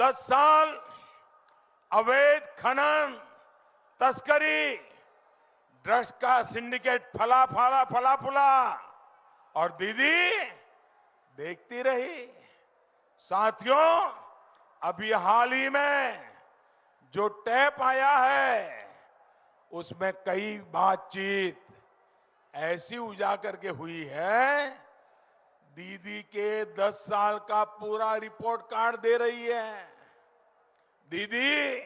10 साल अवैध खनन, तस्करी, ड्रग्स का सिंडिकेट फला फूला और दीदी देखती रही। साथियों, अभी हाल ही में जो टैप आया है उसमें कई बातचीत ऐसी उजागर के हुई है, दीदी के 10 साल का पूरा रिपोर्ट कार्ड दे रही है। दीदी,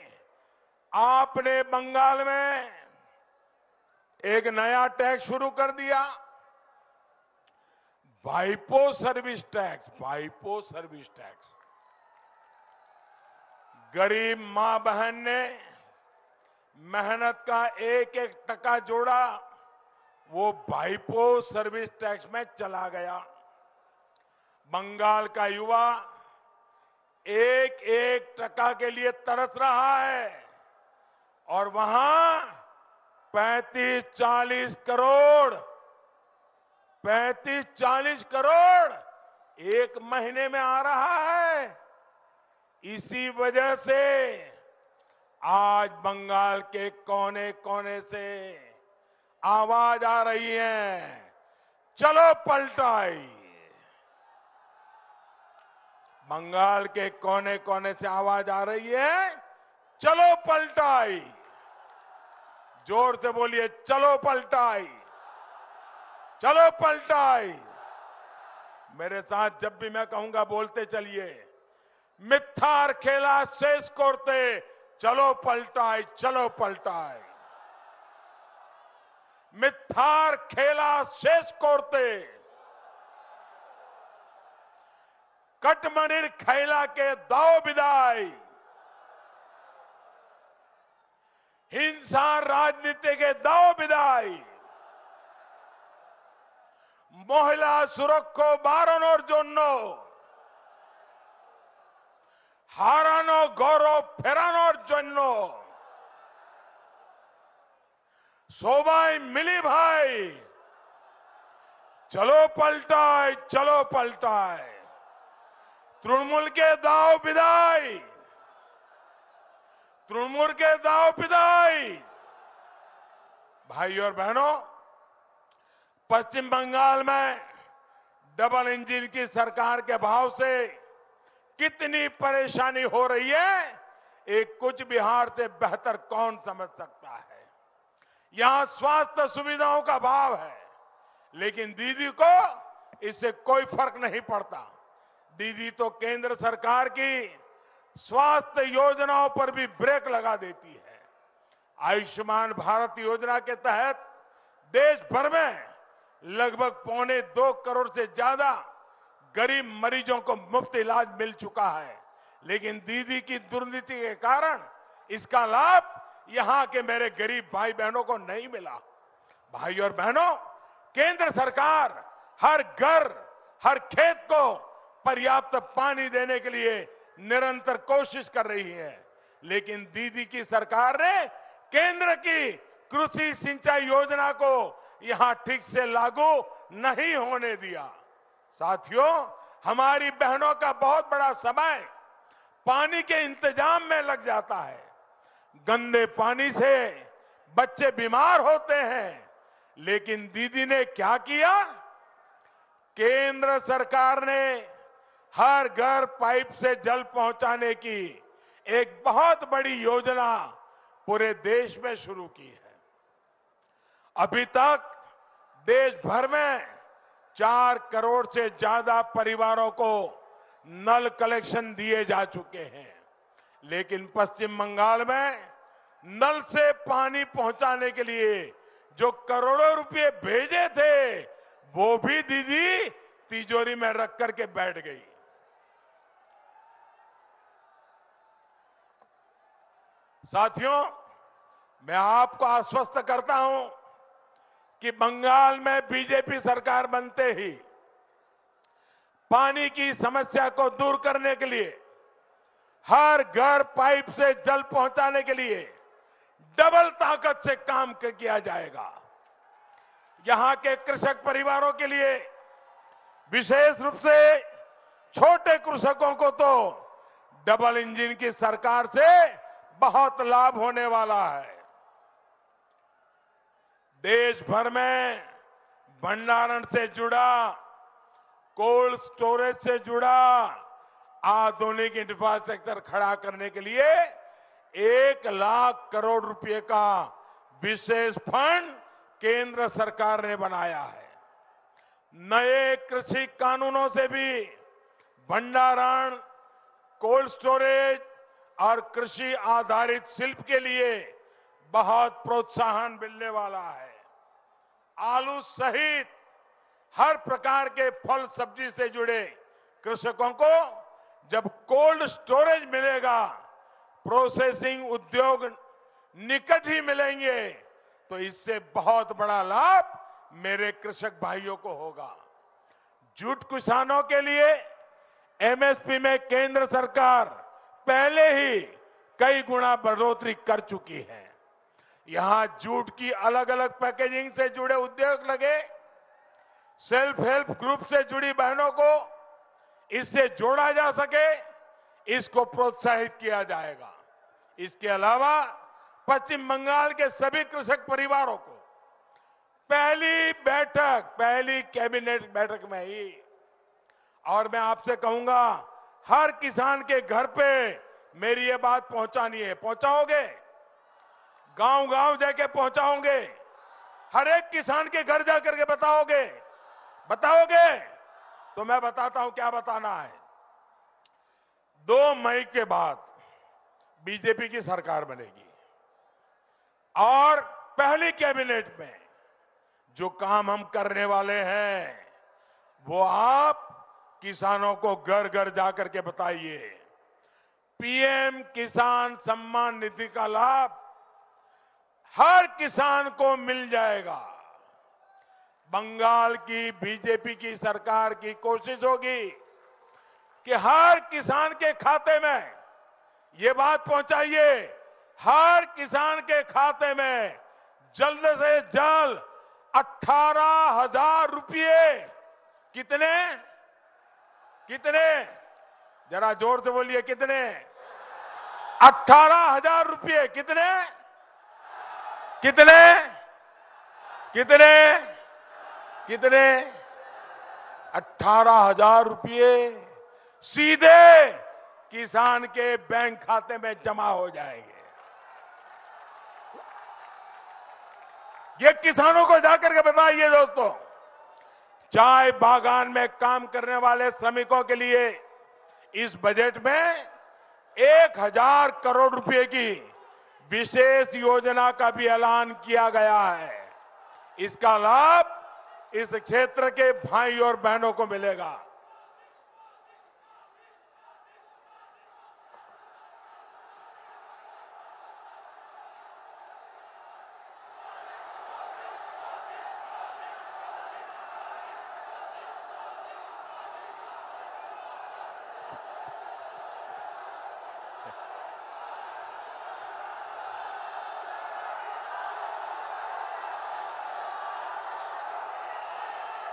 आपने बंगाल में एक नया टैक्स शुरू कर दिया, वाइपो सर्विस टैक्स। वाइपो सर्विस टैक्स गरीब मां बहन ने मेहनत का एक एक टका जोड़ा, वो वाइपो सर्विस टैक्स में चला गया। बंगाल का युवा एक एक टका के लिए तरस रहा है और वहां 35-40 करोड़ एक महीने में आ रहा है। इसी वजह से आज बंगाल के कोने कोने से आवाज आ रही है, चलो पलटाई। बंगाल के कोने कोने से आवाज आ रही है, चलो पलटाई। जोर से बोलिए, चलो पलटाई, चलो पलटाई। मेरे साथ जब भी मैं कहूंगा बोलते चलिए, मिथ्यार खेला शेष कोरते, चलो पलटाई, चलो पलटाई। मिथ्यार खेला शेष कोरते, कटमनिर खैला के दाव विदाई। हिंसा राजनीति के दाव विदाई। महिला सुरक्षा बारानोर जोन्नो, हारानो गौरव फेरानोर जोन्नो सबाई मिली भाई, चलो पलटाई, चलो पलटाई। तृणमूल के दाव विदाई, तृणमूल के दाव विदाई। भाइयों और बहनों, पश्चिम बंगाल में डबल इंजन की सरकार के भाव से कितनी परेशानी हो रही है, एक कुछ बिहार से बेहतर कौन समझ सकता है। यहां स्वास्थ्य सुविधाओं का अभाव है, लेकिन दीदी को इससे कोई फर्क नहीं पड़ता। दीदी तो केंद्र सरकार की स्वास्थ्य योजनाओं पर भी ब्रेक लगा देती है। आयुष्मान भारत योजना के तहत देश भर में लगभग 2.25 करोड़ से ज्यादा गरीब मरीजों को मुफ्त इलाज मिल चुका है, लेकिन दीदी की दुर्नीति के कारण इसका लाभ यहां के मेरे गरीब भाई बहनों को नहीं मिला। भाइयों और बहनों, केंद्र सरकार हर घर, हर खेत को पर्याप्त पानी देने के लिए निरंतर कोशिश कर रही है, लेकिन दीदी की सरकार ने केंद्र की कृषि सिंचाई योजना को यहां ठीक से लागू नहीं होने दिया। साथियों, हमारी बहनों का बहुत बड़ा समय पानी के इंतजाम में लग जाता है। गंदे पानी से बच्चे बीमार होते हैं, लेकिन दीदी ने क्या किया? केंद्र सरकार ने हर घर पाइप से जल पहुंचाने की एक बहुत बड़ी योजना पूरे देश में शुरू की है। अभी तक देश भर में 4 करोड़ से ज्यादा परिवारों को नल कनेक्शन दिए जा चुके हैं, लेकिन पश्चिम बंगाल में नल से पानी पहुंचाने के लिए जो करोड़ों रुपए भेजे थे, वो भी दीदी तिजोरी में रख करके बैठ गई। साथियों, मैं आपको आश्वस्त करता हूं कि बंगाल में बीजेपी सरकार बनते ही पानी की समस्या को दूर करने के लिए, हर घर पाइप से जल पहुंचाने के लिए डबल ताकत से काम किया जाएगा। यहां के कृषक परिवारों के लिए, विशेष रूप से छोटे कृषकों को तो डबल इंजन की सरकार से बहुत लाभ होने वाला है। देश भर में भंडारण से जुड़ा, कोल्ड स्टोरेज से जुड़ा आधुनिक इंफ्रास्ट्रक्चर खड़ा करने के लिए 1 लाख करोड़ रुपए का विशेष फंड केंद्र सरकार ने बनाया है। नए कृषि कानूनों से भी भंडारण, कोल्ड स्टोरेज और कृषि आधारित शिल्प के लिए बहुत प्रोत्साहन मिलने वाला है। आलू सहित हर प्रकार के फल सब्जी से जुड़े कृषकों को जब कोल्ड स्टोरेज मिलेगा, प्रोसेसिंग उद्योग निकट ही मिलेंगे, तो इससे बहुत बड़ा लाभ मेरे कृषक भाइयों को होगा। जूट किसानों के लिए एमएसपी में केंद्र सरकार पहले ही कई गुना बढ़ोतरी कर चुकी है। यहां जूट की अलग अलग पैकेजिंग से जुड़े उद्योग लगे, सेल्फ हेल्प ग्रुप से जुड़ी बहनों को इससे जोड़ा जा सके, इसको प्रोत्साहित किया जाएगा। इसके अलावा पश्चिम बंगाल के सभी कृषक परिवारों को पहली कैबिनेट बैठक में ही, और मैं आपसे कहूंगा हर किसान के घर पे मेरी ये बात पहुंचानी है। पहुंचाओगे? गांव गांव जाके पहुंचाओगे? हर एक किसान के घर जाकर के बताओगे? तो मैं बताता हूं क्या बताना है। 2 मई के बाद बीजेपी की सरकार बनेगी और पहली कैबिनेट में जो काम हम करने वाले हैं वो आप किसानों को घर घर जाकर के बताइए। पीएम किसान सम्मान निधि का लाभ हर किसान को मिल जाएगा। बंगाल की बीजेपी की सरकार की कोशिश होगी कि हर किसान के खाते में, ये बात पहुंचाइए, हर किसान के खाते में जल्द से जल्द 18,000 रुपये। कितने? जरा जोर से बोलिए, कितने? 18,000 रुपये। कितने? 18,000 रुपये सीधे किसान के बैंक खाते में जमा हो जाएंगे। ये किसानों को जाकर के बताइए दोस्तों। चाय बागान में काम करने वाले श्रमिकों के लिए इस बजट में 1,000 करोड़ रुपए की विशेष योजना का भी ऐलान किया गया है। इसका लाभ इस क्षेत्र के भाई और बहनों को मिलेगा।